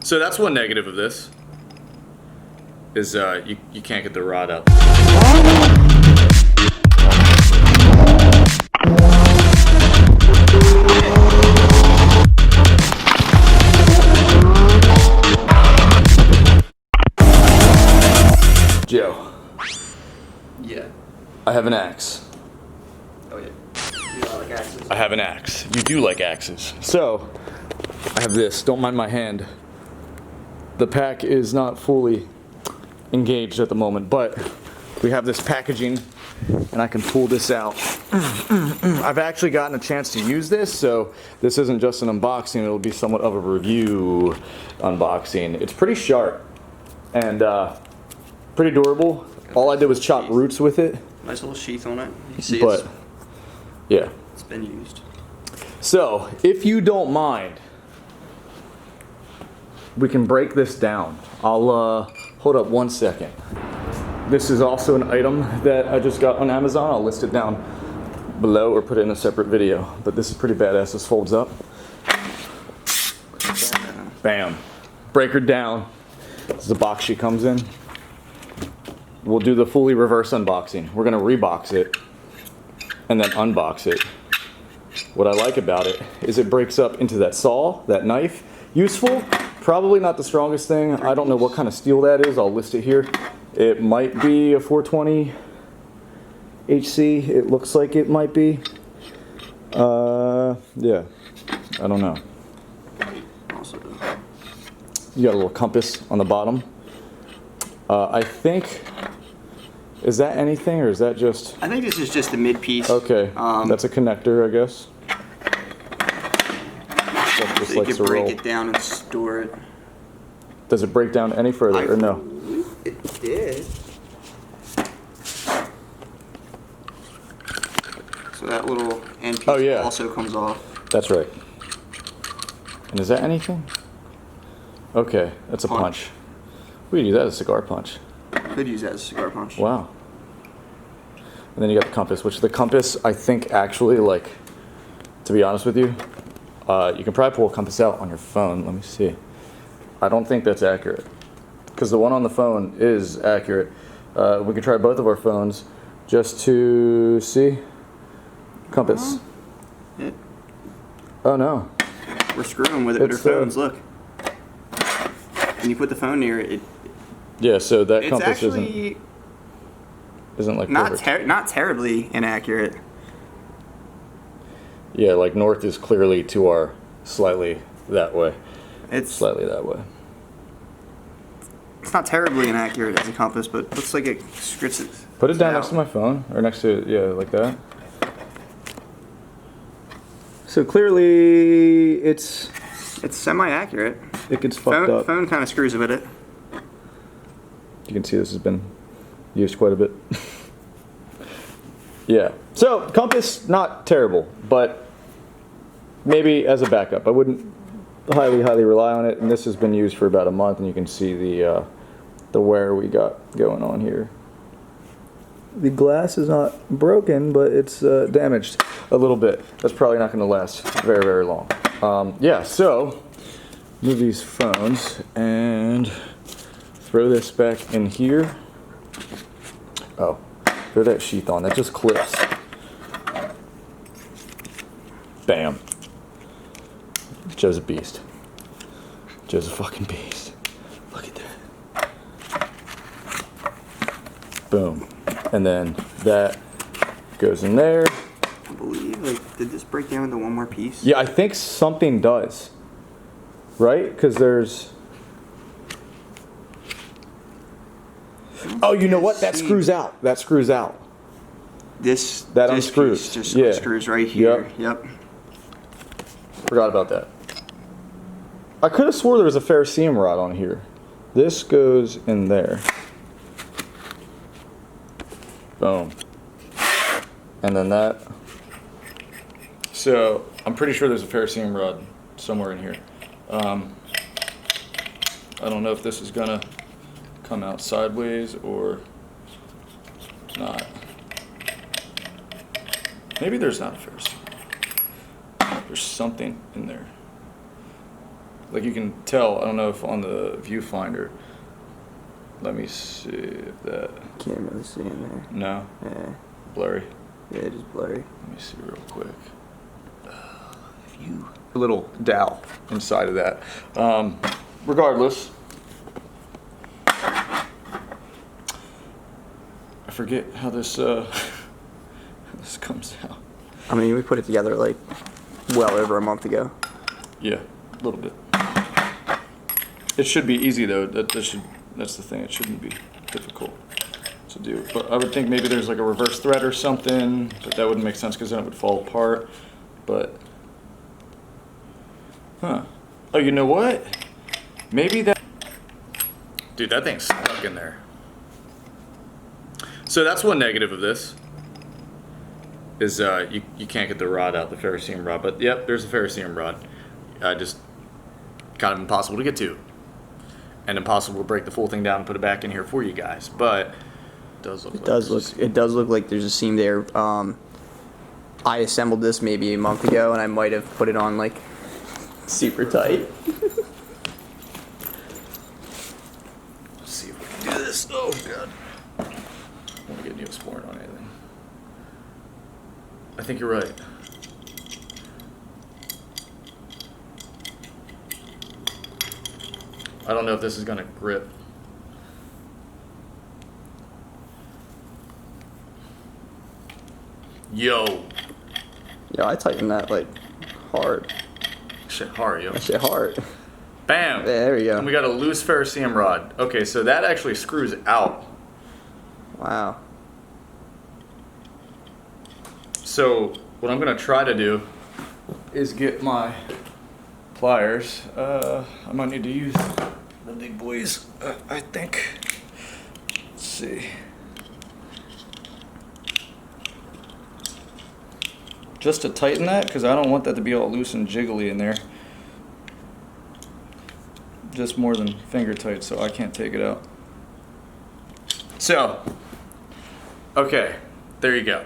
So that's one negative of this, is you can't get the rod out. Joe. Yeah. I have an axe. Oh yeah. You don't like axes? I have an axe. You do like axes. So, I have this. Don't mind my hand. The pack is not fully engaged at the moment, but we have this packaging and I can pull this out. I've actually gotten a chance to use this, so this isn't just an unboxing, it'll be somewhat of a review unboxing. It's pretty sharp and pretty durable. All I did was chop roots with it. Nice little sheath on it. You see yeah. It's been used. So, if you don't mind, we can break this down. I'll hold up one second. This is also an item that I just got on Amazon. I'll list it down below or put it in a separate video. But this is pretty badass. This folds up. Bam. Break her down. This is the box she comes in. We'll do the fully reverse unboxing. We're gonna rebox it and then unbox it. What I like about it is it breaks up into that saw, that knife. Useful, probably not the strongest thing. I don't know what kind of steel that is. I'll list it here. It might be a 420 HC. It looks like it might be. Yeah, I don't know. You got a little compass on the bottom. I think, is that anything or is that just? I think this is just a mid piece. Okay, that's a connector, I guess. So you can break it down and store it. Does it break down any further or no? It did. So that little end piece also comes off. That's right. And is that anything? Okay, that's a punch. We could use that as a cigar punch. Could use that as a cigar punch. Wow. And then you got the compass, which the compass, I think actually, like, to be honest with you, you can probably pull a compass out on your phone. Let me see. I don't think that's accurate. Because the one on the phone is accurate. We could try both of our phones just to see. Compass. Oh no. We're screwing with it with our phones, look. When you put the phone near it, yeah, so that it's compass actually isn't like not terribly inaccurate. Yeah, like north is clearly to our slightly that way. It's slightly that way. It's not terribly inaccurate as a compass, but looks like it scripts it. Put it down next to my phone, or next to, yeah, like that. So clearly it's semi-accurate. It gets fucked up. Phone kind of screws with it. You can see this has been used quite a bit. Yeah. So compass, not terrible, but maybe as a backup. I wouldn't highly rely on it. And this has been used for about a month, and you can see the wear we got going on here. The glass is not broken, but it's damaged a little bit. That's probably not going to last very long. Yeah. So move these phones and throw this back in here. Oh, throw that sheath on. That just clips. Bam. Joe's a beast. Joe's a fucking beast. Look at that. Boom. And then that goes in there. I believe, like, did this break down into one more piece? Yeah, I think something does. Right? Because there's... Oh, you know what? That screws out. That screws out. That unscrews. Piece just unscrews right here. Yep. Forgot about that. I could have swore there was a ferrocerium rod on here. This goes in there. Boom. And then that. So I'm pretty sure there's a ferrocerium rod somewhere in here. I don't know if this is gonna come out sideways or not. Maybe there's not a ferrocerium. There's something in there. Like you can tell, I don't know if on the viewfinder. Let me see if that. Can't really see in there. No? Yeah. Blurry. Yeah, just blurry. Let me see real quick. A little dowel inside of that. Regardless, I forget how this this comes out. I mean, we put it together like well over a month ago. Yeah, a little bit. It should be easy though. That's the thing. It shouldn't be difficult to do. But I would think maybe there's like a reverse thread or something, but that wouldn't make sense because then it would fall apart. But huh? Oh, you know what? Maybe that. Dude, that thing's stuck in there. So that's one negative of this. Is you can't get the rod out, the ferrocerium rod. But yep, there's a ferrocerium rod. Just kind of impossible to get to, and impossible to break the full thing down and put it back in here for you guys. But it does look. It does look like there's a seam there. I assembled this maybe a month ago, and I might have put it on like super tight. Let's see if we can do this. Oh god. I don't want to get Neosporin on anything. I think you're right. I don't know if this is gonna grip. Yo. Yeah, I tightened that like hard. Shit hard, yo. That shit hard. Bam. There we go. And we got a loose ferrocerium rod. Okay, so that actually screws out. Wow. So what I'm gonna try to do is get my pliers. I might need to use the big boys, I think. Let's see. Just to tighten that, because I don't want that to be all loose and jiggly in there. Just more than finger tight, so I can't take it out. So, okay, there you go.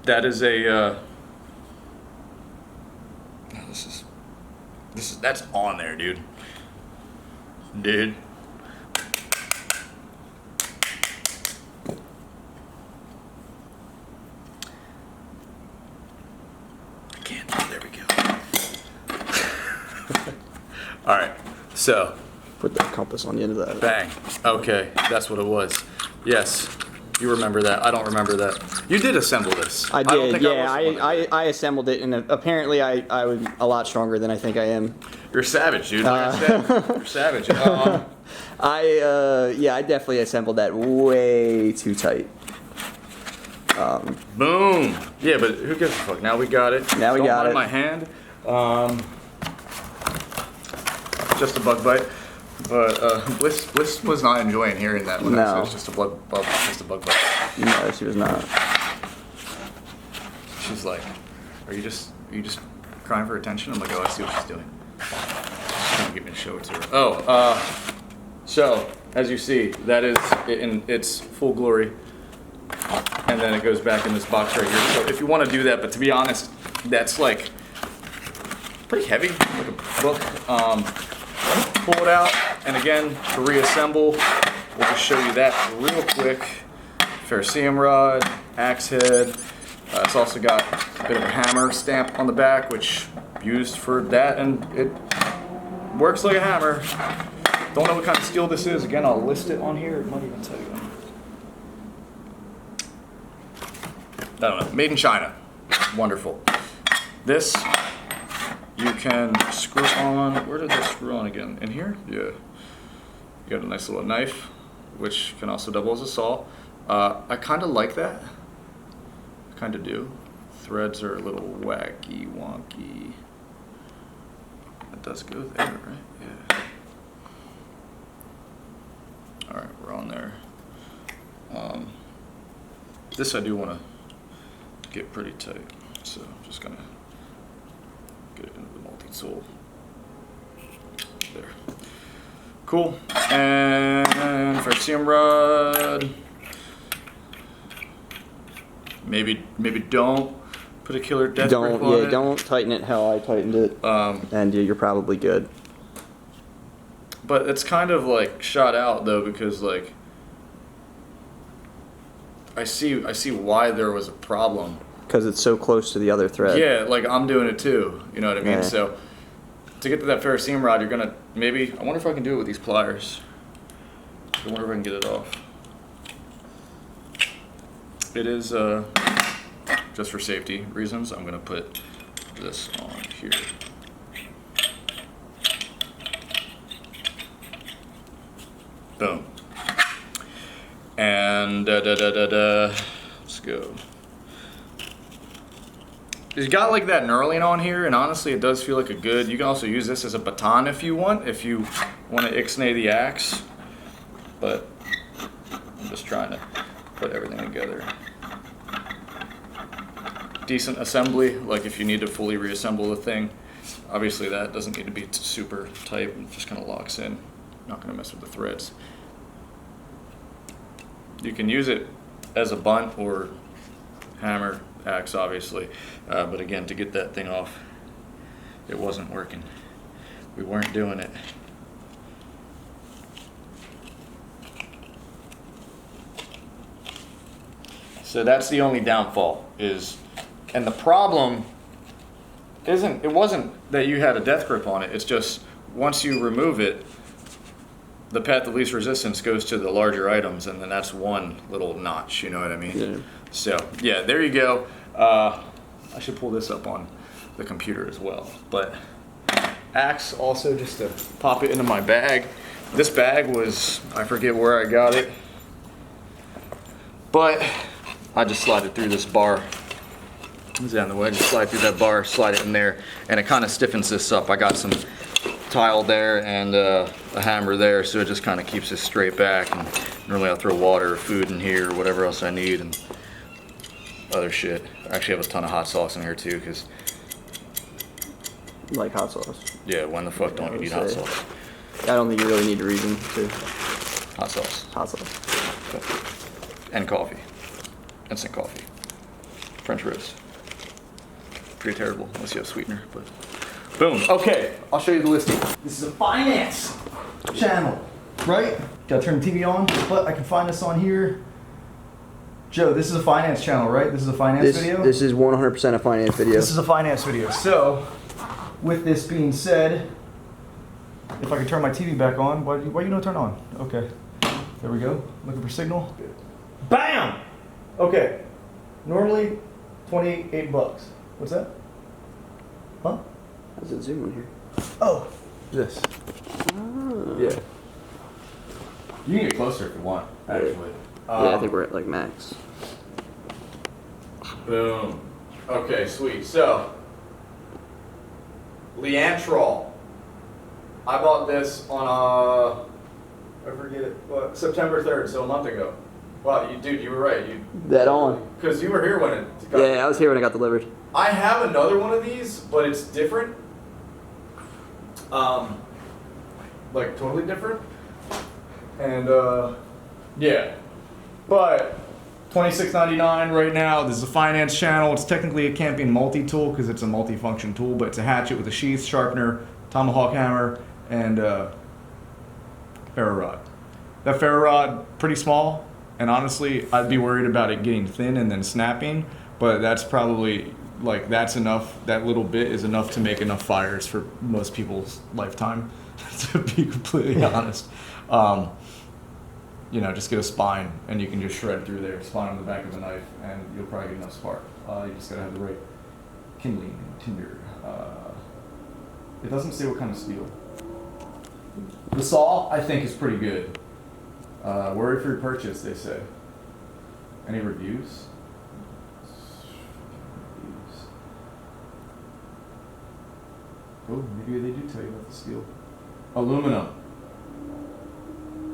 That is a, that's on there, dude. Dude. I can't, there we go. All right, so. Put that compass on the end of that. Bang, okay, that's what it was. Yes, you remember that, I don't remember that. You did assemble this. I don't did, think yeah. was I assembled it, and apparently I was a lot stronger than I think I am. You're savage, dude. Like I said, you're savage. I definitely assembled that way too tight. Boom. Yeah, but who gives a fuck? Now we got it. Now we got Don't it. mind my hand. Just a bug bite. But Bliss was not enjoying hearing that when I said No. it's just a bug bite. No, she was not. She's like, are you just crying for attention? I'm like, oh, I see what she's doing. She's trying to get me to show it to her. Oh, so as you see, that is in its full glory. And then it goes back in this box right here. So if you want to do that, but to be honest, that's like pretty heavy, like a book. Pull it out, and again, to reassemble, we'll just show you that real quick. Ferrocerium rod, axe head. It's also got a bit of a hammer stamp on the back, which used for that, and it works like a hammer. Don't know what kind of steel this is. Again, I'll list it on here. It might even tell you. I don't know. Made in China. Wonderful. This you can screw on. Where did this screw on again? In here? Yeah. You got a nice little knife, which can also double as a saw. I kind of like that. I kind of do. Threads are a little wacky, wonky. It does go there, right? Yeah. All right, we're on there. This I do want to get pretty tight, so I'm just gonna get it into the multi-tool. There. Cool. And ferrocerium rod. Maybe don't Put a killer death grip Don't, on yeah, it. don't tighten it how I tightened it. And yeah, you're probably good. But it's kind of like shot out though, because like I see why there was a problem. Because it's so close to the other thread. Yeah, like I'm doing it too. You know what I mean? Yeah. So to get to that ferrous seam rod, you're gonna maybe. I wonder if I can do it with these pliers. I wonder if I can get it off. It is just for safety reasons. I'm gonna put this on here. Boom. And let's go. It's got like that knurling on here, and honestly it does feel like a good, you can also use this as a baton if you want to ixnay the axe. But I'm just trying to put everything together. Decent assembly, like if you need to fully reassemble the thing. Obviously that doesn't need to be super tight, it just kind of locks in. Not gonna mess with the threads. You can use it as a bunt or hammer, axe obviously, but again, to get that thing off, it wasn't working. We weren't doing it. So that's the only downfall is, and the problem wasn't that you had a death grip on it, it's just once you remove it, the path of least resistance goes to the larger items, and then that's one little notch, you know what I mean? Yeah. So, yeah, there you go. I should pull this up on the computer as well. But axe also, just to pop it into my bag. This bag was, I forget where I got it, but I just slide it through this bar. It's down the way, just slide through that bar, slide it in there, and it kind of stiffens this up. I got some tile there and a hammer there, so it just kind of keeps this straight back. And normally I'll throw water or food in here or whatever else I need and other shit. I actually have a ton of hot sauce in here too, because Like hot sauce. yeah, when the fuck don't you need hot sauce? I don't think you really need a reason to. Hot sauce. Hot sauce. And coffee. Instant coffee. French roast. Pretty terrible unless you have sweetener, but boom. Okay, I'll show you the listing. This is a finance channel, right? Gotta turn the TV on, but I can find this on here. Joe, this is a finance channel, right? This is a finance video? This is 100% a finance video. This is a finance video. So, with this being said, if I can turn my TV back on, why you don't turn on? Okay, there we go. Looking for signal. Bam! Okay, normally 28 bucks. What's that? Huh? How's it zoom on here? Oh, this. Oh. Yeah. You can get closer if you want, actually. Yeah, I think we're at like max. Boom. Okay, sweet. So, Leantrol. I bought this on, I forget it, what, September 3rd, so a month ago. Wow, dude, you were right. That on. Because you were here when it got. Yeah, I was here when it got delivered. I have another one of these, but it's different. Like totally different. And yeah. But $26.99 right now. This is a finance channel. It's technically, it can't be a multi-tool because it's a multi-function tool, but it's a hatchet with a sheath, sharpener, tomahawk hammer, and ferro rod. That ferro rod, pretty small, and honestly, I'd be worried about it getting thin and then snapping, but that's probably, like, that's enough, that little bit is enough to make enough fires for most people's lifetime, to be completely honest. You know, just get a spine, and you can just shred through there, spine on the back of a knife, and you'll probably get enough spark. You just gotta have the right kindling and tinder. It doesn't say what kind of steel. The saw, I think, is pretty good. Worry free purchase, they say. Any reviews? Oh, maybe they do tell you about the steel. Aluminum.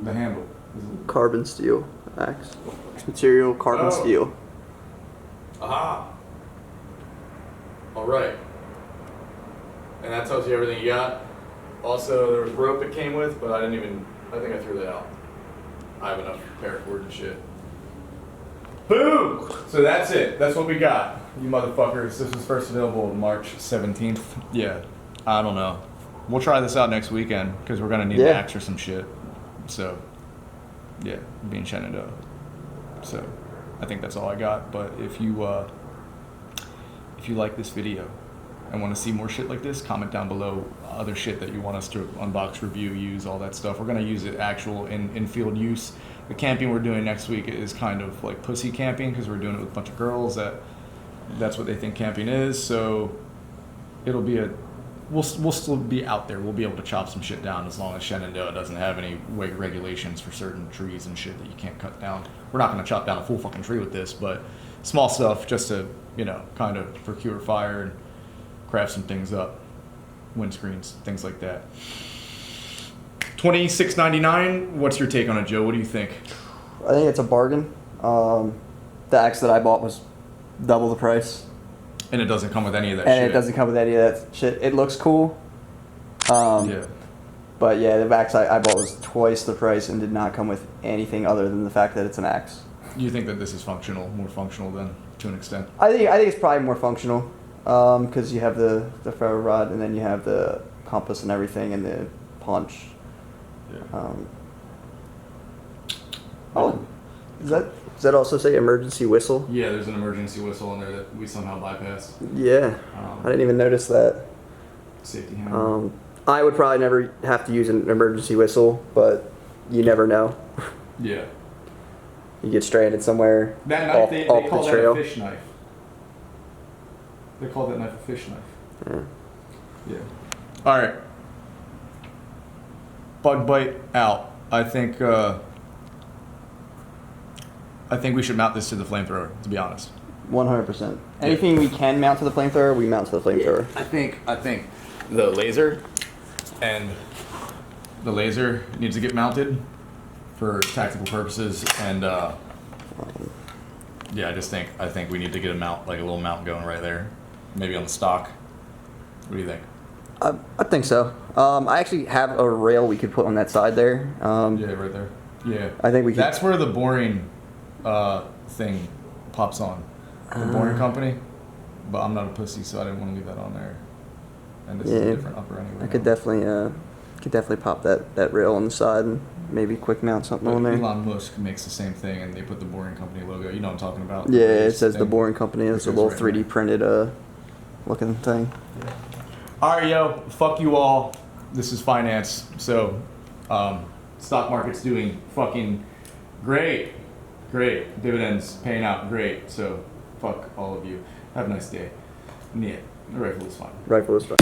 The handle. Carbon steel axe. Material carbon steel. Aha. All right. And that tells you everything you got. Also, there was rope it came with, but I think I threw that out. I have enough paracord and shit. Boom! So that's it. That's what we got. you motherfuckers. This was first available March 17th. Yeah, I don't know. We'll try this out next weekend because we're gonna need an axe or some shit. So, yeah, being Shenandoah. So, I think that's all I got. But if you like this video and want to see more shit like this, comment down below other shit that you want us to unbox, review, use, all that stuff. We're gonna use it actual in field use. The camping we're doing next week is kind of like pussy camping because we're doing it with a bunch of girls that's what they think camping is. So it'll be we'll still be out there. We'll be able to chop some shit down as long as Shenandoah doesn't have any weight regulations for certain trees and shit that you can't cut down. We're not gonna chop down a full fucking tree with this, but small stuff just to, you know, kind of procure fire and craft some things up, windscreens, things like that. $26.99. What's your take on it, Joe? What do you think? I think it's a bargain. The axe that I bought was double the price. And it doesn't come with any of that shit. And it doesn't come with any of that shit. It looks cool. Yeah. But yeah, the axe I bought was twice the price and did not come with anything other than the fact that it's an axe. You think that this is functional, more functional than to an extent? I think it's probably more functional because you have the ferro rod and then you have the compass and everything and the punch. Yeah. Does that also say emergency whistle? Yeah, there's an emergency whistle in there that we somehow bypassed. Yeah, I didn't even notice that. Safety hammer. I would probably never have to use an emergency whistle, but you never know. Yeah. You get stranded somewhere That knife, they off call the that trail. a fish knife. They call that knife a fish knife. Yeah. Yeah. All right. Bug bite out. I think we should mount this to the flamethrower, to be honest. 100%. Anything we can mount to the flamethrower, we mount to the flamethrower. I think the laser needs to get mounted for tactical purposes, and yeah, I think we need to get a mount, like a little mount going right there, maybe on the stock. What do you think? I think so. I actually have a rail we could put on that side there. Yeah, right there. Yeah. I think we could. That's where the boring thing pops on. The boring company. But I'm not a pussy, so I didn't want to leave that on there. And this is a different upper anyway. I could definitely pop that rail on the side and maybe quick mount something on there. Elon Musk makes the same thing, and they put the boring company logo. You know what I'm talking about? Yeah, it says the boring company. It's a little right 3D printed looking thing. Yeah. All right, yo, fuck you all. This is finance. So, stock market's doing fucking great. Great. Dividends paying out great. So, fuck all of you. Have a nice day. Yeah, the rifle is fine. Rifle is fine.